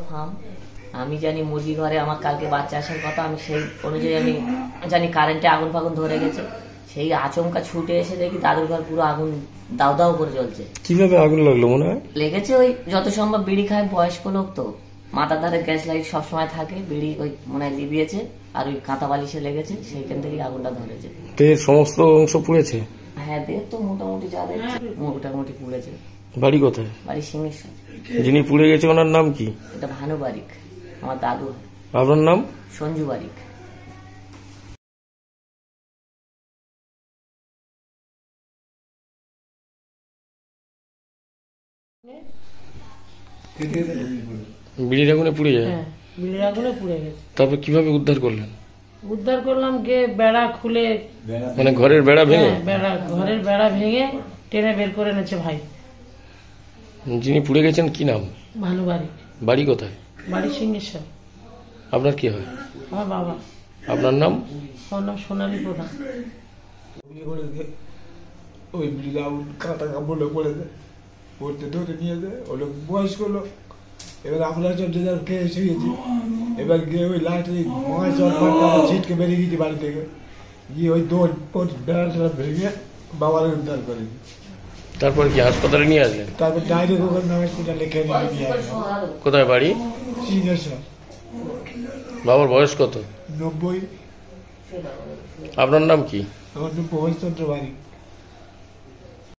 Farm. আমি জানি মুরগি ঘরে আমার কালকে বাচ্চা আসার কথা, আমি সেই অনুযায়ী আমি জানি কারেন্টে আগুন ফাগুন ধরে গেছে। সেই আচমকা ছুটে এসে দেখি দাদুর ঘর পুরো আগুন দাউ দাউ করে জ্বলছে। কিভাবে আগুন লাগলো মনে হয়? লেগেছে ওই যত সম্ভব বিড়ি খায় বয়স্ক লোক তো, মাথার ধারে গ্যাস লাইট সবসময় থাকে, বিড়ি ওই মনে হয় লিবিয়েছে আর ওই কাঁথা বালিশে লেগেছে, সেইখান থেকেই আগুনটা ধরেছে। দেহের সমস্ত অংশ পুড়েছে? হ্যাঁ, দেহ তো মোটামুটি যা দেখছে মোটামুটি পুড়েছে। বাড়ি কোথায়? বাড়ি সিংহেশ্বর। যিনি পুড়ে গেছে ওনার নাম কি? এটা ভানু বারিক, আমার দাদু। আপনার নাম? সঞ্জু বারিক। বিড়ির আগুনে পুড়ে যায়? হ্যাঁ, বিড়ির আগুনে পুড়ে গেছে। তারপর কিভাবে উদ্ধার করলেন? উদ্ধার করলাম গিয়ে বেড়া খুলে, মানে ঘরের বেড়া ভেঙে? ঘরের বেড়া ভেঙে টেনে বের করে এনেছে ভাই। যিনি পুড়ে গেছেন কি নাম? ভানু বারিক। বাড়ি কোথায়? বাড়ি সিংহেশ্বর। আপনার কি হয়? আমার বাবা। আপনার নাম? আমার নাম সোনালী প্রধান। ওই বিড়ির আগুন কাঁটা কাপড়ে পড়েছে, পড়তে ধরে নিয়ে যায়। ও লোক বয়স্ক লোক। এবার আমরা সব যে যার খেয়ে শুয়েছি, এবার গিয়ে ওই লাইটে মাছ ছিটকে বেরিয়ে গেছি বাড়ি থেকে, গিয়ে ওই দৌড় বেড়াটা ভেঙে বাবার উদ্ধার করে। তারপর কি হাসপাতালে নিয়ে আসলেন? তারপর ডাইরেক্ট ওখানে হসপিটালে খেয়ে নিয়ে আসলাম। কোথায় বাড়ি? সিংহেশ্বর। বাবার বয়স কত? 90। আপনার নাম কি? আমার নাম প্রভাষচন্দ্র বারিক।